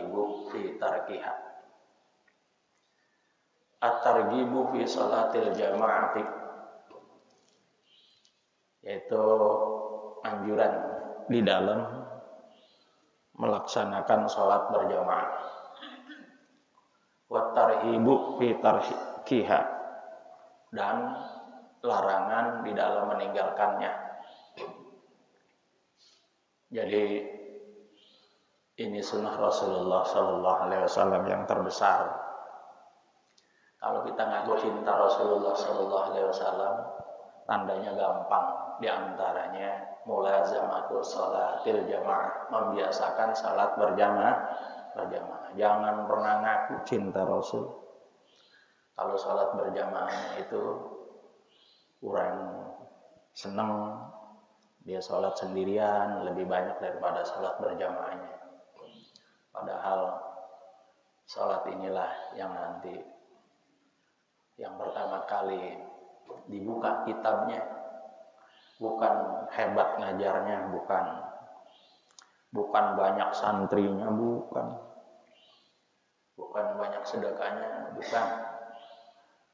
at-targhibu fi tarkiha. At-targhibu fi salatil jama'ati, yaitu anjuran di dalam melaksanakan sholat berjamaah. Wa tarhibu fi tarkiha, dan larangan di dalam meninggalkannya. Jadi ini sunnah Rasulullah Sallallahu Alaihi Wasallam yang terbesar. Kalau kita ngaku cinta Rasulullah Sallallahu Alaihi Wasallam, tandanya gampang. Di antaranya mulazamatul salatil jamaah, membiasakan salat berjamaah. Jangan pernah ngaku cinta Rasul kalau salat berjamaah itu kurang senang, dia salat sendirian lebih banyak daripada salat berjamaahnya. Padahal salat inilah yang nanti yang pertama kali dibuka kitabnya, bukan hebat ngajarnya, bukan banyak santrinya, bukan banyak sedekahnya, bukan.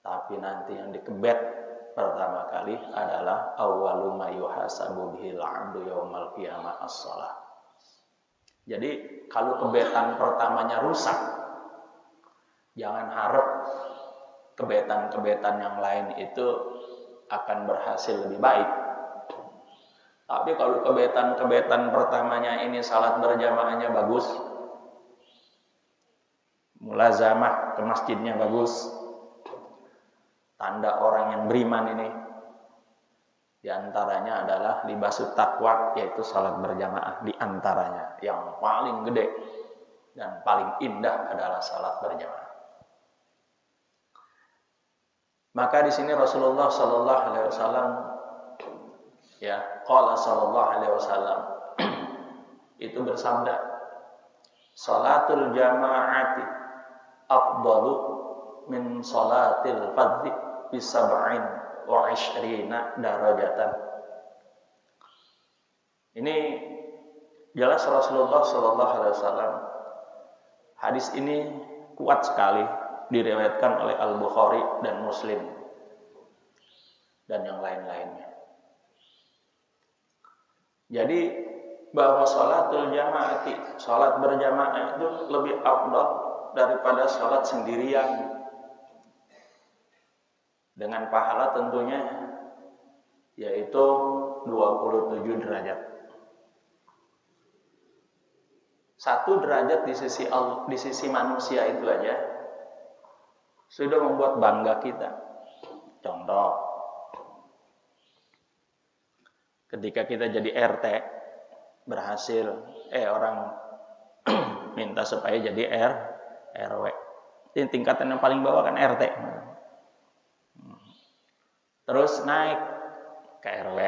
Tapi nanti yang dikebet pertama kali adalah awwalu ma yuhasabu bihil 'abdu yaumal qiyamah as-shalah. Jadi kalau kebetan pertamanya rusak, jangan harap kebetan-kebetan yang lain itu akan berhasil lebih baik. Tapi kalau kebetan-kebetan pertamanya ini salat berjamaahnya bagus, mulazamah ke masjidnya bagus, tanda orang yang beriman ini. Di antaranya adalah libasut taqwa, yaitu salat berjamaah. Di antaranya yang paling gede dan paling indah adalah salat berjamaah. Maka di sini Rasulullah Sallallahu Alaihi Wasallam, ya, qala Sallallahu Alaihi Wasallam itu bersabda, salatul jama'ati afdalu min salatil fardhi bi sab'in wa 'ishrina darajatan. Ini jelas Rasulullah Sallallahu Alaihi Wasallam. Hadis ini kuat sekali, diriwayatkan oleh Al-Bukhari dan Muslim dan yang lain-lainnya. Jadi bahwa salatul jamaati, salat berjamaah itu lebih afdal daripada salat sendirian. Dengan pahala tentunya yaitu 27 derajat. 1 derajat di sisi manusia itu aja sudah membuat bangga kita. Contoh, ketika kita jadi RT, berhasil orang minta supaya jadi RW. Ini tingkatan yang paling bawah kan RT. Terus naik ke RW,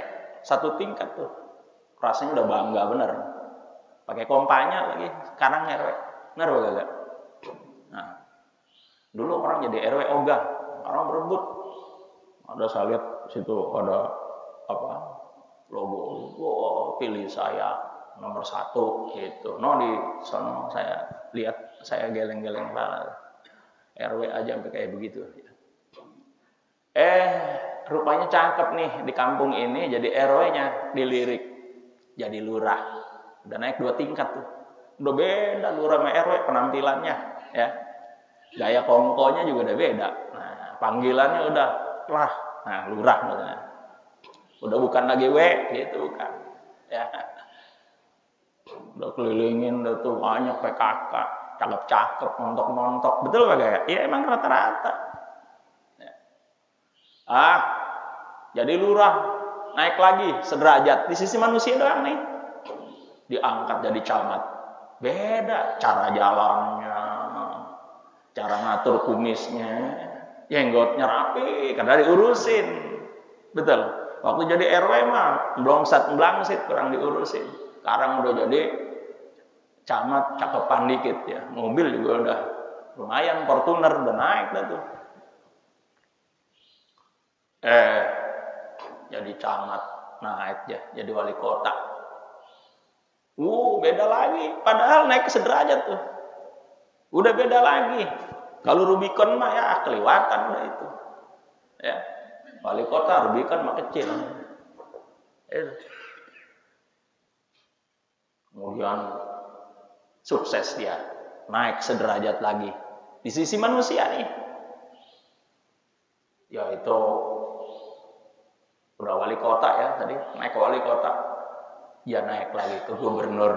1 tingkat tuh, rasanya udah bangga bener. Pakai kompanya lagi, sekarang RW, bener gak? Nah, dulu orang jadi RW ogah, orang berebut. Ada saya lihat situ ada logo, pilih saya nomor 1 gitu. Di sono saya lihat, saya geleng-geleng kepala. RW aja sampai kayak begitu. Rupanya cakep nih di kampung ini, jadi RW-nya dilirik jadi lurah. Udah naik 2 tingkat tuh. Udah beda lurah sama RW penampilannya, ya. Gaya kongkonya juga udah beda. Nah, panggilannya udah lurah maksudnya. Udah bukan lagi gitu, bukan. Ya. Udah kelilingin udah tuh banyak PKK, cakep-cakep, montok-montok. Betul gak ya? Ya emang rata-rata. Jadi lurah, naik lagi sederajat. Di sisi manusia doang nih, diangkat jadi camat. Beda cara jalannya, cara ngatur kumisnya, jenggotnya rapi, karena diurusin. Betul. Waktu jadi RW mah blangsit kurang diurusin. Sekarang udah jadi camat, cakepan dikit ya. Mobil juga udah lumayan, Fortuner udah naik dah tuh. Jadi camat, naik ya, jadi wali kota. Beda lagi, padahal naik sederajat tuh. Udah beda lagi. Kalau Rubicon mah ya kelewatan udah itu. Ya. Wali kota Rubicon mah kecil. Kemudian sukses dia, naik sederajat lagi di sisi manusia nih. Ya itu udah wali kota ya tadi, naik ke wali kota, ya naik lagi ke gubernur.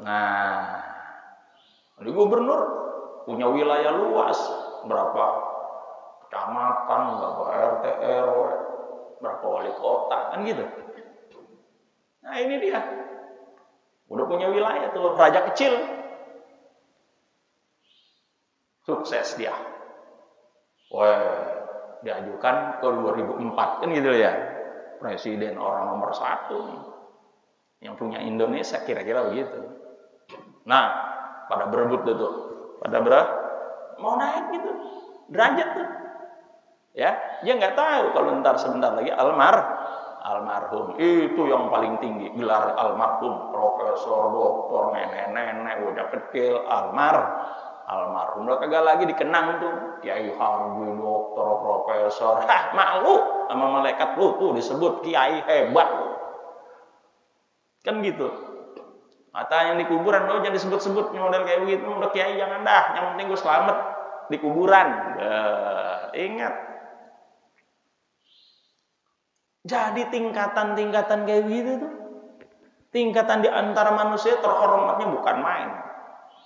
Nah, di gubernur punya wilayah luas, berapa kecamatan, berapa RT RW, berapa wali kota, kan gitu. Nah ini dia, udah punya wilayah tuh, raja kecil, sukses dia. Wah, diajukan ke 2004 kan gitu ya, presiden orang nomor 1 nih, yang punya Indonesia kira-kira begitu. Nah, pada berebut tuh, mau naik gitu, derajat tuh, ya, dia nggak tahu kalau ntar sebentar lagi almarhum itu yang paling tinggi gelar almarhum, profesor, doktor, nenek udah kecil almarhum udah kagak lagi dikenang tuh kiai haji, dokter, profesor, malu sama malaikat lu tuh disebut kiai hebat kan gitu. Matanya di kuburan lo jangan disebut-sebut model kayak begitu, udah kiai jangan dah, yang penting gue selamat di kuburan. Ingat. Jadi tingkatan-tingkatan kayak gitu tuh, tingkatan di antara manusia terhormatnya bukan main.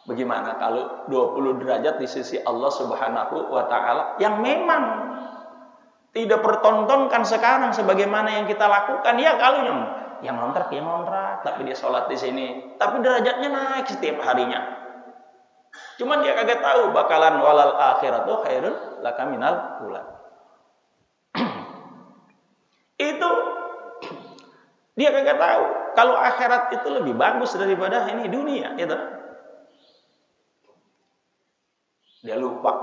Bagaimana kalau 20 derajat di sisi Allah Subhanahu wa taala yang memang tidak pertontonkan sekarang sebagaimana yang kita lakukan. Ya kalau yang ngontrak, tapi dia sholat di sini, tapi derajatnya naik setiap harinya. Cuman dia kagak tahu bakalan walal akhiratu khairul laka minal ula. Itu dia kagak tahu kalau akhirat itu lebih bagus daripada ini dunia, gitu. Dia lupa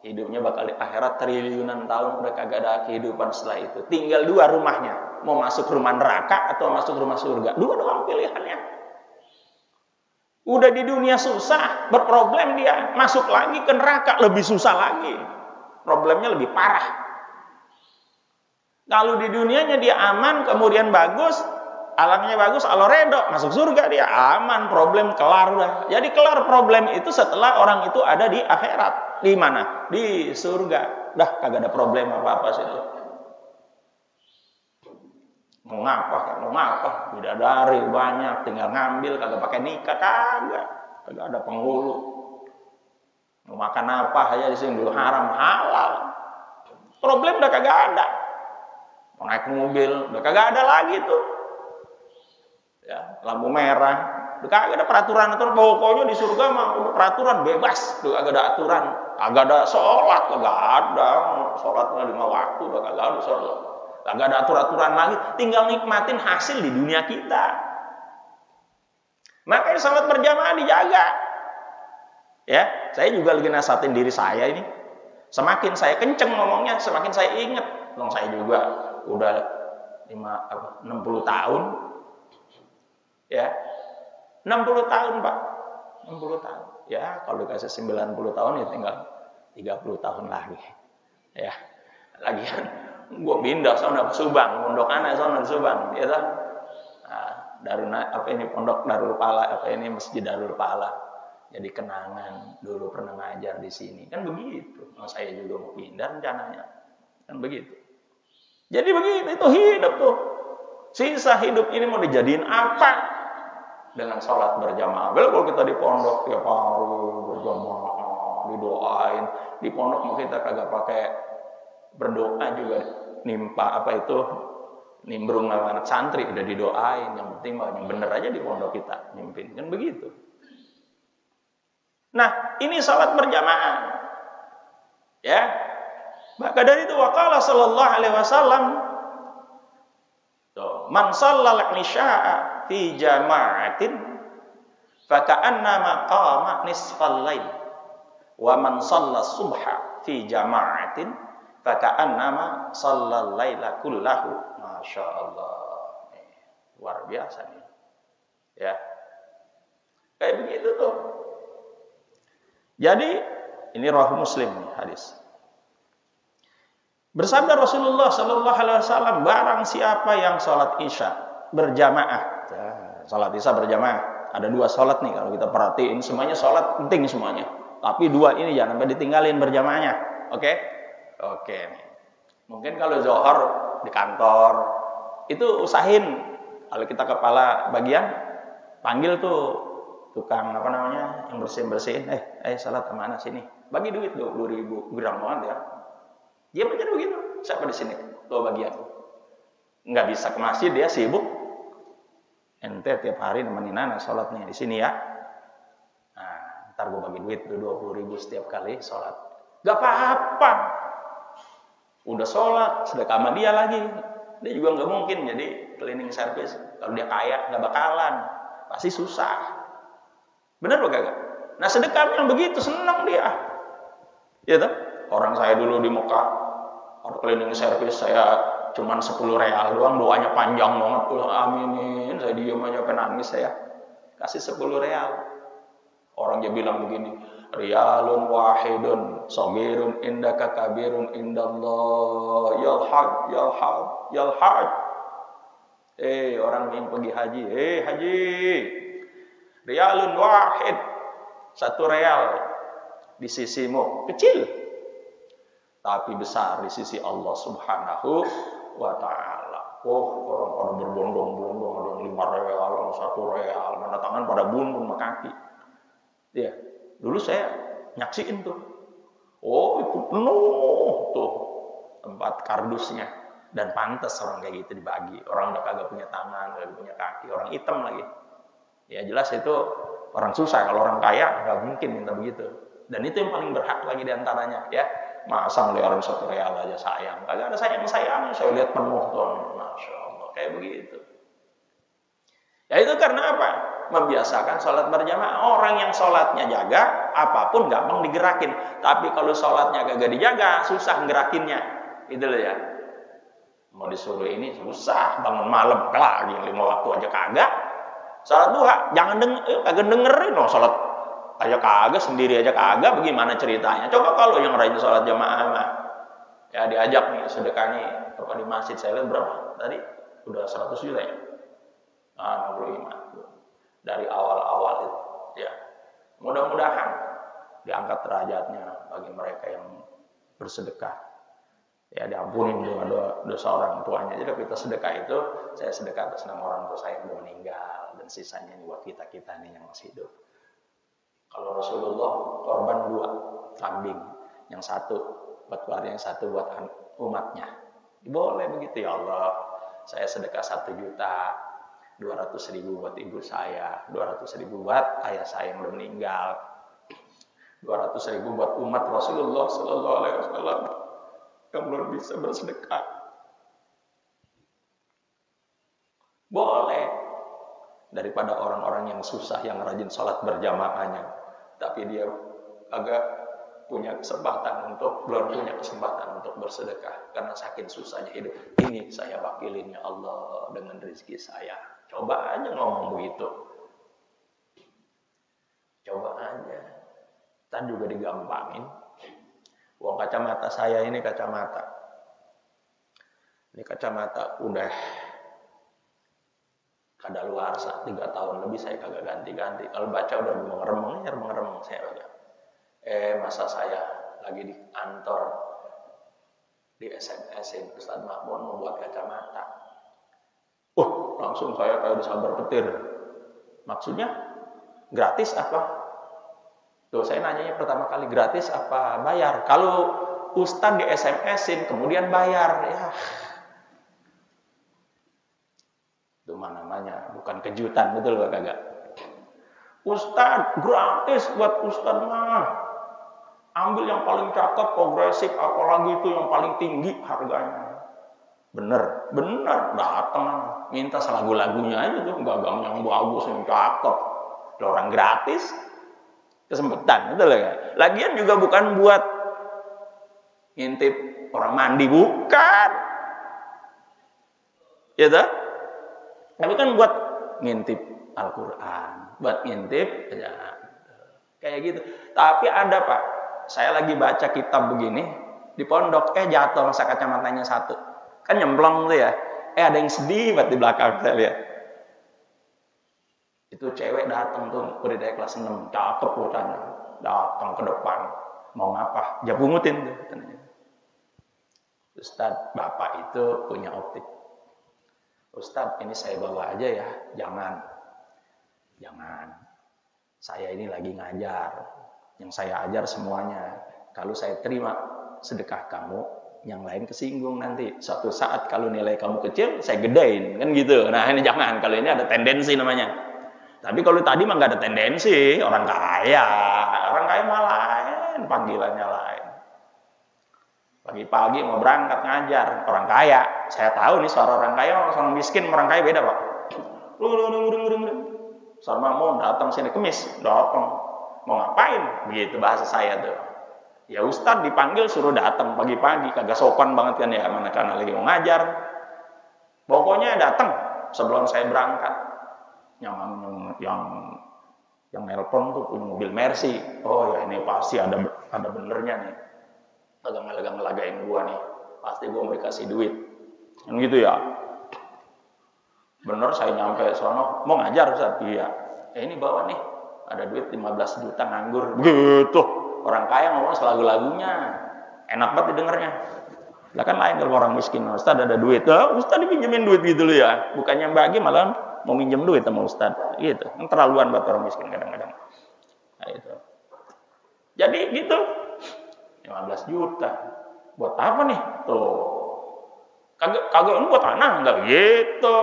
hidupnya bakal di akhirat triliunan tahun, udah kagak ada kehidupan setelah itu. Tinggal 2 rumahnya, mau masuk rumah neraka atau masuk rumah surga. 2 doang pilihannya. Udah di dunia susah, berproblem dia, masuk lagi ke neraka lebih susah lagi. Problemnya lebih parah. Kalau di dunianya dia aman, kemudian bagus, alamnya bagus, Allah redho, masuk surga dia aman, problem kelar udah. Jadi kelar problem itu setelah orang itu ada di akhirat. Di mana? Di surga. Dah kagak ada problem apa-apa situ. Mau ngapa? Bidadari banyak, tinggal ngambil, kagak pakai nikah, kagak ada penghulu. Mau makan apa aja di sini dulu haram halal. Problem udah kagak ada. Mau naik mobil udah kagak ada lagi tuh. Ya, lampu merah, udah kagak ada peraturan. Pokoknya di surga mah udah peraturan bebas, udah kagak ada aturan. Kagak ada sholat, kagak ada. Sholatnya 5 waktu, udah kagak ada sholat. Kagak ada aturan lagi, tinggal nikmatin hasil di dunia kita. Makanya sholat berjamaah dijaga. Ya, saya juga lagi nasihatin diri saya ini. Semakin saya kenceng ngomongnya, semakin saya ingat. Dong saya juga udah 60 tahun. Ya. 60 tahun, Pak. 60 tahun. Ya, kalau dikasih 90 tahun ya tinggal 30 tahun lagi. Ya. Lagian gue pindah sana ke Subang, pondok anak sana di Subang, ya toh. Pondok Darul Pala, Masjid Darul Pala. Jadi kenangan dulu pernah ngajar di sini. Kan begitu. Saya juga mau pindah rencananya. Kan begitu. Jadi begitu, itu hidup tuh. Sisa hidup ini mau dijadiin apa? Dengan sholat berjamaah. Kalau kita di pondok tiap hari berjamaah, didoain. Di pondok mau kita kagak pakai berdoa juga, nimbrung sama anak santri udah didoain. Yang penting yang bener aja di pondok kita mimpin, kan begitu. Nah, ini salat berjamaah. Ya. Maka dari itu waqala sallallahu alaihi wasallam, man shallal isya'a fi jama'atin fa ka'annama qama nisfal lail wa man shallal subha fi jama'atin faka'annama shallal laila kullahu. Masyaallah. Luar biasa nih. Ya. Kayak begitu tuh. Jadi ini riwayat Muslim nih hadis. Bersabda Rasulullah Sallallahu Alaihi Wasallam, barang siapa yang sholat isya berjamaah, sholat isya berjamaah, ada 2 sholat nih kalau kita perhatiin, semuanya sholat penting semuanya. Tapi 2 ini jangan sampai ditinggalin berjamaahnya, oke? Oke. Mungkin kalau zuhur di kantor itu usahain kalau kita kepala bagian panggil tuh tukang apa namanya yang bersihin, salat kemana sini, bagi duit 20.000, girang banget ya. Dia aja begitu, siapa di sini? Lo bagian. Nggak bisa ke masjid, dia sibuk. Ente tiap hari nemenin anak sholatnya di sini ya. Nah, ntar gue bagi duit 20.000 setiap kali sholat. Gak apa-apa. Udah sholat, sedekah sama dia lagi. Dia juga nggak mungkin jadi cleaning service. Kalau dia kaya, nggak bakalan. Pasti susah. Bener lo kagak? Nah sedekah yang begitu, senang dia. Ya toh? Orang saya dulu di Mekah, ada cleaning service, saya cuman 10 real doang, doanya panjang banget. Aminin, saya diam aja penangis saya. Kasih 10 real. Orang dia bilang begini, riyalun wahidun, sogirun indaka kabirun indallah, yalhad. Orang yang pergi haji, haji. Riyalun wahid, 1 real di sisimu, kecil. Tapi besar di sisi Allah Subhanahu wa Ta'ala. Orang pada berbondong-bondong, ada yang 5 real, ada 1 real, mana tangan pada bumbung sama kaki. Ya, dulu saya nyaksiin tuh. Itu penuh tuh tempat kardusnya. Dan pantas orang kayak gitu dibagi. Orang udah kagak punya tangan, kagak punya kaki, orang hitam lagi. Ya jelas itu orang susah. Kalau orang kaya nggak mungkin minta begitu. Dan itu yang paling berhak lagi diantaranya, ya. Masa ngeliarin 1 real aja sayang. Kagak ada sayang-sayangnya. Saya lihat penuh tuh. Masya Allah. Kayak begitu. Ya itu karena apa? Membiasakan sholat berjamaah. Orang yang sholatnya jaga, apapun gampang digerakin. Tapi kalau sholatnya kagak dijaga, susah ngerakinnya. Gitu loh ya. Mau disuruh ini susah. Bangun malam lagi 5 waktu aja kagak. Sholat duha, jangan kagak dengerin. Sholat aja kagak, sendiri aja kagak, bagaimana ceritanya? Coba kalau yang rajin sholat jamaah mah, ya diajak nih sedekah nih, apa di masjid saya lihat berapa tadi? Udah 100 juta ya? 65 dari awal-awal itu, ya. Mudah-mudahan diangkat derajatnya bagi mereka yang bersedekah. Ya diampuni dosa orang tuanya. Jadi kita sedekah itu, saya sedekah atas nama orang tua saya yang sudah meninggal, dan sisanya buat kita nih yang masih hidup. Kalau Rasulullah korban 2 kambing, yang 1 buat keluarga, yang 1 buat umatnya. Boleh begitu ya Allah. Saya sedekah 1.200.000 buat ibu saya, 200.000 buat ayah saya yang udah meninggal, 200.000 buat umat Rasulullah Sallallahu Alaihi Wasallam yang belum bisa bersedekah. Boleh. Daripada orang-orang yang susah, yang rajin sholat berjamaahnya, tapi dia agak belum punya kesempatan untuk bersedekah karena saking susahnya hidup. Ini saya wakilin ya Allah dengan rezeki saya. Coba aja ngomong begitu. Coba aja. Ntar juga digampangin. Uang kacamata saya ini kacamata. Ini kacamata udah kadaluarsa 3 tahun lebih saya kagak ganti-ganti. Kalau baca udah remeng-remeng saya baca. Masa saya lagi di kantor di SMS-in Ustaz Makmun membuat kacamata. Langsung saya kayak disambar petir. Maksudnya gratis apa? Tuh saya nanyanya pertama kali, gratis apa bayar? Kalau Ustaz di SMS-in kemudian bayar, ya itu namanya bukan kejutan, betul gak kagak? Ustaz gratis buat Ustaz mah. Ambil yang paling cakep, progresif, apalagi itu yang paling tinggi harganya. Bener, datang minta lagu-lagunya aja tuh, gagang yang bagus, yang cakep. Orang gratis, kesempatan, betul gak? Lagian juga bukan buat ngintip orang mandi, bukan. Ya toh? Tapi kan buat ngintip Al-Quran, buat ngintip ya, Kayak gitu. Tapi ada Pak, saya lagi baca kitab begini di pondok, jatuh masa kacamatanya satu. Kan nyemplung tuh ya. Ada yang sedih banget di belakang saya lihat. Itu cewek datang tuh udah dari kelas 6, cakep bocahnya. Datang ke depan, mau ngapa? Dia pungutin tuh. Ustadz, Bapak itu punya optik. Ustadz, ini saya bawa aja ya. Jangan. Saya ini lagi ngajar. Yang saya ajar semuanya. Kalau saya terima sedekah kamu, yang lain kesinggung nanti. Suatu saat kalau nilai kamu kecil, saya gedein. Kan gitu. Nah ini jangan. Kalau ini ada tendensi namanya. Tapi kalau tadi mah nggak ada tendensi. Orang kaya mah lain. Panggilannya lain. Pagi-pagi mau berangkat ngajar. Orang kaya. Saya tahu nih suara orang kaya, orang miskin, orang kaya beda Pak. Sama mau datang sini kemis. Datang. Mau ngapain? Begitu bahasa saya tuh. Ya Ustadz dipanggil suruh datang pagi-pagi. Kagak sopan banget kan ya. Mana karena lagi mau ngajar. Pokoknya datang sebelum saya berangkat. Yang nelpon tuh punya mobil Mercy. Oh ya ini pasti ada benernya nih. Agak ngelagain gua nih. Pasti gua mau dikasih duit. Kan gitu ya. Bener saya nyampe sono mau ngajar Ustaz. Iya. Ini bawa nih. Ada duit 15 juta nganggur. Begitu. Orang kaya ngomong selagu-lagunya. Enak banget didengarnya. Lah kan lain kalau orang miskin. Ustaz ada duit. Ustaz dipinjemin duit gitu loh ya. Bukannya bagi malah mau minjem duit sama Ustaz. Gitu. Terlaluan buat orang miskin kadang-kadang. Nah itu. Jadi gitu. 15 juta. Buat apa nih? Tuh. Kagak ini buat tanah enggak gitu.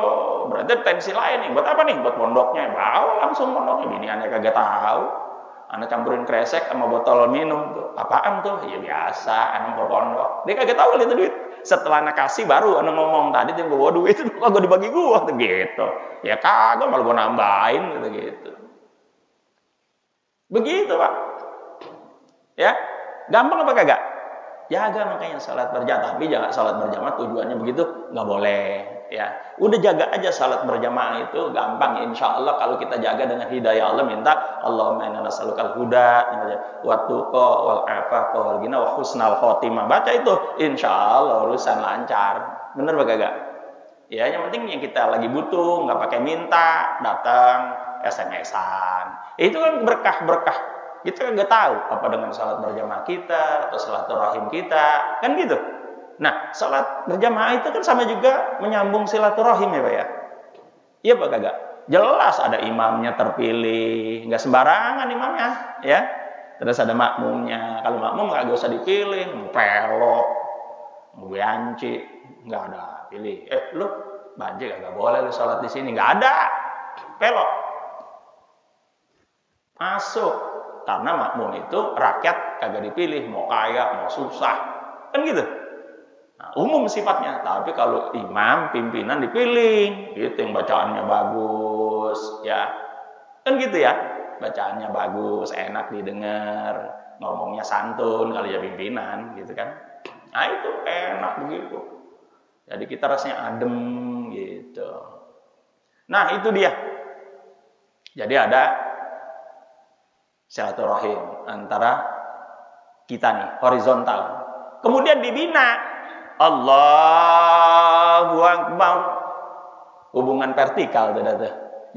Berarti tensi lain nih. Buat apa nih? Buat pondoknya. Bawa langsung pondoknya. Biniannya kagak tahu. Anak campurin kresek sama botol minum tuh. Apaan tuh? Ya biasa, anak bawa pondok. Dia kagak tahu itu duit. Setelah anak kasih baru anak ngomong tadi dia bawa duit itu kagak dibagi gua tuh gitu. Ya kagak malah gua nambahin gitu. Begitu, Pak. Ya. Gampang apa kagak? Jaga makanya salat berjamaah, tapi jangan salat berjamaah tujuannya begitu nggak boleh ya. Udah jaga aja salat berjamaah itu gampang insya Allah kalau kita jaga dengan hidayah Allah minta Allahumma inna nas'alukal huda wa tuqa wal afafa wal ghina wa husnal khotimah. Baca itu insya Allah urusan lancar. Bener apa kagak? Ya yang penting yang kita lagi butuh nggak pakai minta datang SMS-an. Itu kan berkah-berkah. Kita kan nggak tahu apa dengan salat berjamaah kita atau silaturahim kita, kan gitu. Nah, salat berjamaah itu kan sama juga menyambung silaturahim ya Pak ya. Iya Pak kagak? Jelas ada imamnya terpilih, nggak sembarangan imamnya, ya. Terus ada makmumnya. Kalau makmum nggak usah dipilih, mau pelok, mau bianci, nggak ada pilih. Lu banci nggak boleh lu salat di sini, nggak ada. Pelok, masuk. Karena makmum itu rakyat kagak dipilih, mau kaya, mau susah, kan gitu. Nah, umum sifatnya. Tapi kalau imam, pimpinan dipilih, gitu yang bacaannya bagus, ya, kan gitu ya. Bacaannya bagus, enak didengar, ngomongnya santun kali ya pimpinan, gitu kan. Nah itu enak begitu. Jadi kita rasanya adem, gitu. Nah itu dia. Jadi ada silaturahim antara kita nih, horizontal. Kemudian dibina Allahu Akbar. Hubungan vertikal tuh.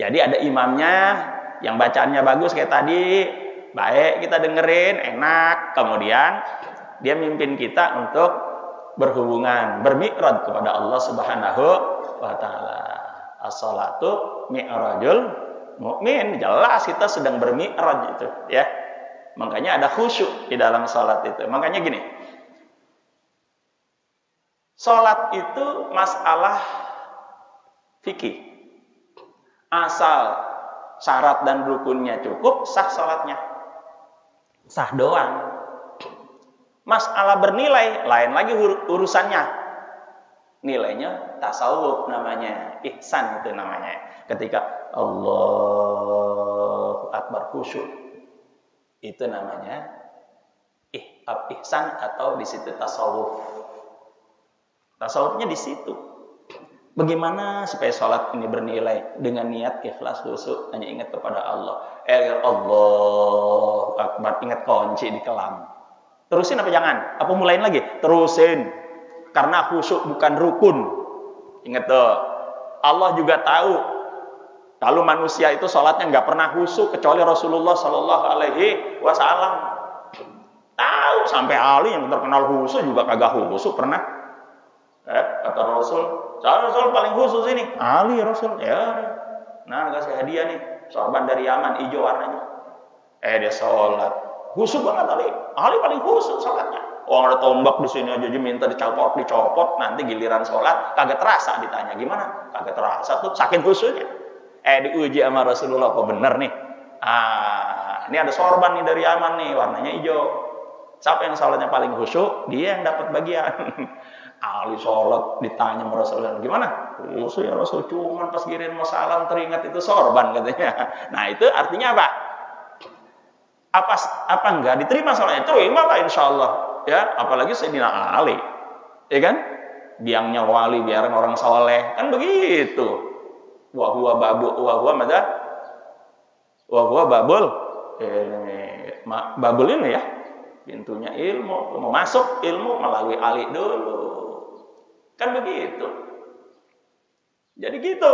Jadi ada imamnya yang bacaannya bagus kayak tadi, baik kita dengerin, enak. Kemudian dia mimpin kita untuk berhubungan, bermi'raj kepada Allah Subhanahu wa taala. As-salatu mi'rajul mukmin, jelas kita sedang bermi'raj itu ya. Makanya ada khusyuk di dalam salat itu. Makanya gini. Salat itu masalah fikih. Asal syarat dan rukunnya cukup, sah salatnya. Sah doang. Masalah bernilai, lain lagi urusannya. Nilainya tasawuf namanya, ihsan itu namanya. Ketika Allahu Akbar khusyuk, itu namanya ihsan atau di situ tasawuf. Tasawufnya di situ. Bagaimana supaya sholat ini bernilai? Dengan niat ikhlas khusyuk, hanya ingat kepada Allah. Allah Akbar, ingat kunci di kelam. Terusin apa jangan? Apa mulain lagi? Terusin. Karena khusyuk bukan rukun. Ingat tuh. Allah juga tahu kalau manusia itu sholatnya nggak pernah khusyuk kecuali Rasulullah Shallallahu Alaihi Wasallam. Tahu sampai Ali yang terkenal khusyuk juga kagak khusyuk pernah. Kata Rasul, Rasul paling khusyuk sini. Ali Rasul, ya. Nah kasih hadiah nih, sorban dari Yaman, hijau warnanya. Dia sholat, khusyuk banget Ali. Ali paling khusyuk sholatnya. Ada tombak di sini aja minta dicopot, nanti giliran sholat kagak terasa ditanya gimana? Kagak terasa tuh saking khusyuknya. Diuji sama Rasulullah apa bener nih? Ini ada sorban nih dari Yaman nih, warnanya hijau. Siapa yang sholatnya paling khusyuk, dia yang dapat bagian. Ali sholat ditanya sama Rasulullah, gimana? Khusyuk ya Rasul, cuman pas giring mau salam teringat itu sorban katanya. Nah itu artinya apa? Apa enggak diterima sholatnya? Terima lah insya Allah. Ya, apalagi Sayyidina Ali, ya kan? Biangnya wali, biar orang soleh, kan begitu. Wahwa babul, babul ini ya, pintunya ilmu, mau masuk ilmu melalui Ali dulu, kan begitu. Jadi gitu,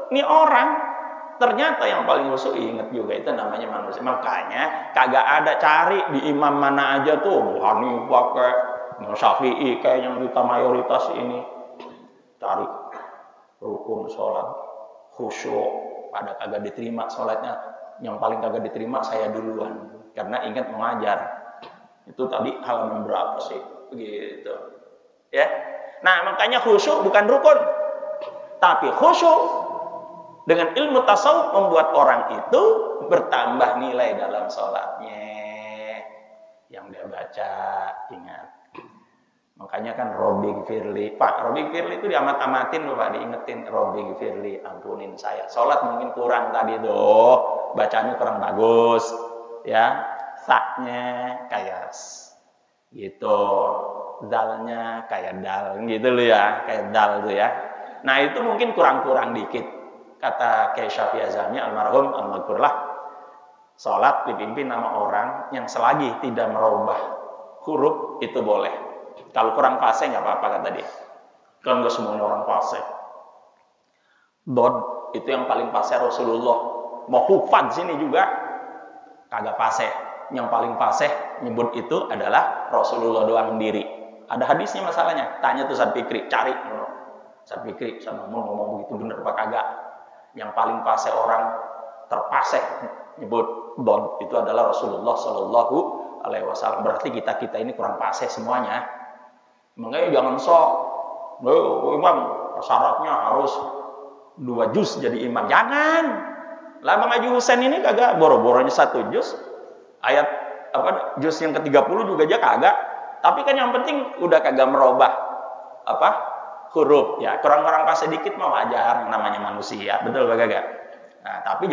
ini orang ternyata yang paling khusyuk ingat juga itu namanya manusia. Makanya kagak ada cari di imam mana aja tuh Hanifah kayak Syafi'i kayak yang kita mayoritas ini cari rukun sholat khusyuk pada kagak diterima sholatnya. Yang paling kagak diterima saya duluan karena ingat mengajar. Itu tadi halaman berapa sih begitu ya. Nah makanya khusyuk bukan rukun, tapi khusyuk dengan ilmu tasawuf membuat orang itu bertambah nilai dalam sholatnya yang dia baca. Ingat, makanya kan Robbi Firli, Pak Robbi Firli itu diamat-amatin loh Pak, diingetin Robbi Firli, ampunin saya. Sholat mungkin kurang tadi tuh, bacanya kurang bagus, ya, saknya kayak gitu, dalnya kayak dal, gitu loh ya, kayak dal tuh ya. Nah itu mungkin kurang-kurang dikit. Kata Kyai Syafi'i Azami almarhum al-maghfurlah, sholat dipimpin nama orang yang selagi tidak merubah huruf itu boleh. Kalau kurang fase nggak apa-apa kata dia. Kan nggak semuanya orang fase. Dod itu yang paling fase Rasulullah. Mau hufad sini juga kagak fase. Yang paling fase nyebut itu adalah Rasulullah doang sendiri. Ada hadisnya masalahnya. Tanya tuh Ustaz Fikri, cari. Ustaz Fikri sama ngomong begitu bener apa kagak? Yang paling fase orang terfasih nyebut don itu adalah Rasulullah Shallallahu Alaihi Wasallam. Berarti kita ini kurang fase semuanya. Makanya jangan sok, imam syaratnya harus 2 juz jadi imam. Jangan. Lah Bang Haji Husain ini kagak boro-boronya 1 juz. Ayat apa juz yang ke-30 juga aja kagak. Tapi kan yang penting udah kagak merubah huruf ya, kurang-kurang pas sedikit mah wajar, namanya manusia, betul kagak? Nah, tapi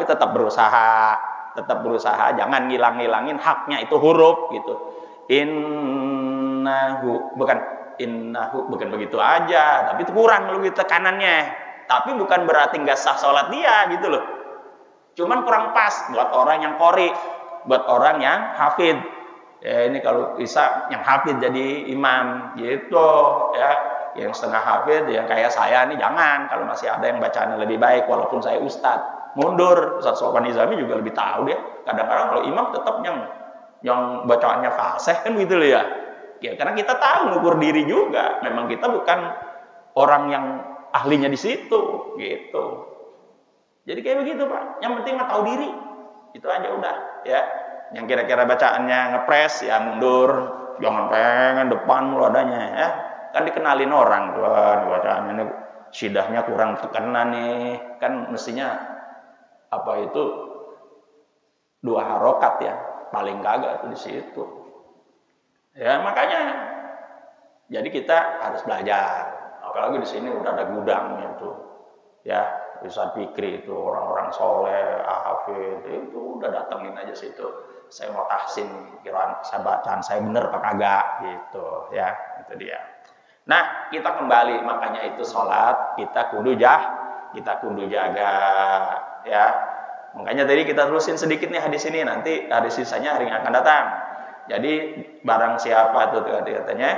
tetap berusaha, jangan ngilang-ngilangin haknya itu huruf gitu. Innahu bukan begitu aja, tapi itu kurang lebih tekanannya. Tapi bukan berarti nggak sah sholat dia gitu loh. Cuman kurang pas buat orang yang qori, buat orang yang hafid. Ya, ini kalau bisa yang hafid jadi imam gitu ya. Yang setengah hafid, yang kayak saya nih jangan. Kalau masih ada yang bacaannya lebih baik, walaupun saya ustadz, mundur. Ustadz Sofwan Nizami juga lebih tahu dia. Kadang-kadang kalau imam tetap yang bacaannya fasih kan gitu loh ya. Ya karena kita tahu ngukur diri juga. Memang kita bukan orang yang ahlinya di situ, gitu. Jadi kayak begitu Pak. Yang penting mah tahu diri. Itu aja udah ya. Yang kira-kira bacaannya ngepres ya mundur. Jangan pengen depan mulu adanya ya. Kan dikenalin orang tuh bacaannya ini sidahnya kurang tekanan nih, kan mestinya itu 2 harokat ya, paling kagak tuh di situ ya. Makanya jadi kita harus belajar, apalagi di sini udah ada gudangnya tuh ya. Ustaz Fikri itu orang-orang soleh, hafid itu udah datengin aja situ. Saya mau tahsin, kira bacaan saya bener apa kagak gitu ya, itu dia. Nah, kita kembali, makanya itu sholat kita kudu jaga, ya. Makanya tadi kita terusin sedikit nih hadis ini, nanti hadis sisanya hari yang akan datang. Jadi barang siapa tuh katanya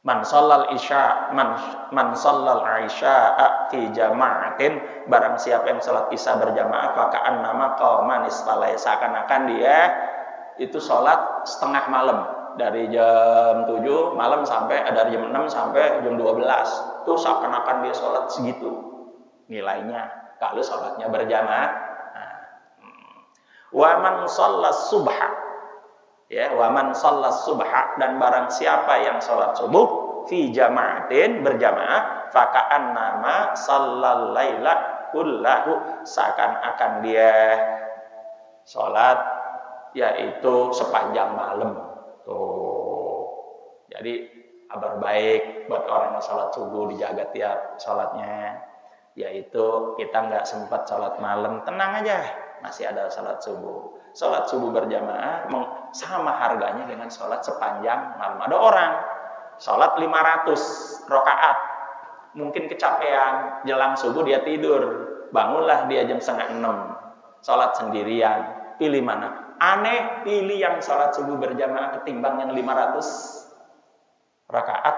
man shallal isya'a fi jama'atin, barang siapa yang salat isya berjamaah faka'an nama qauman isfalai, seakan-akan dia itu salat setengah malam, dari jam 7 malam sampai dari jam 6 sampai jam 12. Tuh seakan-akan dia salat segitu nilainya kalau salatnya berjamaah. Wa man shallas subha, ya, wa man shallas subha, dan barang siapa yang salat subuh fi jama'atin berjamaah faka'an nama shallal laila kullahu, seakan-akan dia salat yaitu sepanjang malam. Tuh. Jadi kabar baik buat orang yang salat subuh, dijaga tiap salatnya. Yaitu kita nggak sempat salat malam, tenang aja, masih ada salat subuh. Salat subuh berjamaah sama harganya dengan salat sepanjang malam. Ada orang salat 500 rakaat, mungkin kecapean, jelang subuh dia tidur, bangunlah dia jam 5:30, salat sendirian. Pilih mana? Aneh, pilih yang salat subuh berjamaah ketimbang yang 500 rakaat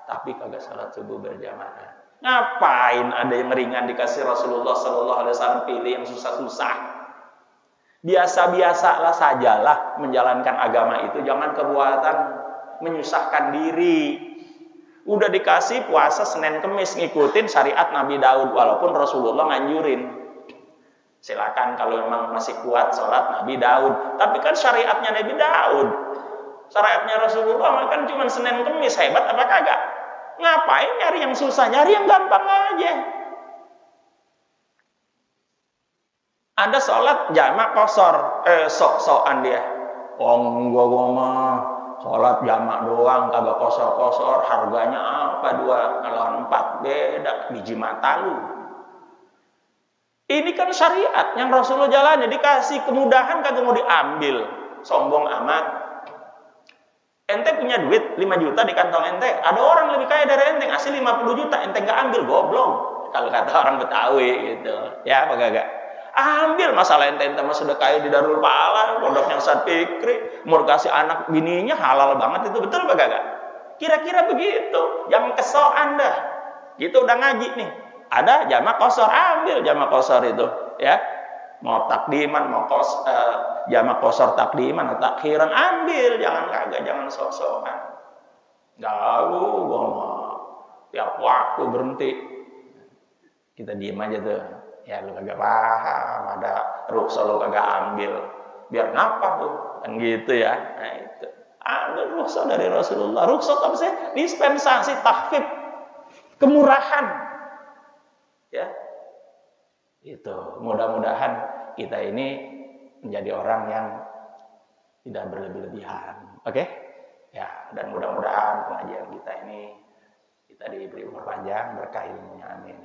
tapi kagak salat subuh berjamaah. Ngapain ada yang ringan dikasih Rasulullah SAW, pilih yang susah-susah. Biasa-biasalah sajalah menjalankan agama itu, jangan kebuatan menyusahkan diri. Udah dikasih puasa Senin Kemis, ngikutin syariat Nabi Daud, walaupun Rasulullah nganjurin. Silakan kalau memang masih kuat sholat Nabi Daud. Tapi kan syariatnya Nabi Daud, syariatnya Rasulullah kan cuma Senin Kemis, hebat apa kagak? Ngapain nyari yang susah, nyari yang gampang aja. Ada sholat jamak kosor, sok-sokan dia. Oh enggak, gua mah sholat jamak doang, kagak kosor-kosor, harganya apa 2 lawan 4, beda biji mata lu. Ini kan syariat yang Rasulullah jalani, dikasih kemudahan kagak mau diambil, sombong amat. Ente punya duit 5 juta di kantong ente, ada orang lebih kaya dari ente ngasih 50 juta, ente nggak ambil, goblok. Kalau kata orang Betawi gitu, ya apa kagak? Ambil, masalah ente mah sudah kaya di Darul Pahala, pondoknya Ustaz Fikri, mau kasih anak bininya halal banget, itu betul apa kagak? Kira-kira begitu, jangan kesel Anda. Gitu udah ngaji nih, ada jamak kosor, ambil jamak kosor itu, ya. Mau takdiman, mau jamak kosor takdiman atau takhiran, ambil, jangan kagak, jangan sok-sokan. Gaul, gua mau tiap waktu berhenti. Kita diem aja tuh. Ya lu kagak paham, ada rukhsah lu kagak ambil. Biar ngapa tuh? Kan gitu ya. Nah itu. Ambil rukhsah dari Rasulullah. Rukhsah apa sih? Dispensasi, takhfif, kemurahan. Ya. Itu. Mudah-mudahan kita ini menjadi orang yang tidak berlebih-lebihan. Oke? Ya, dan mudah-mudahan pengajian kita ini kita diberi umur panjang, berkah ilmunya. Amin.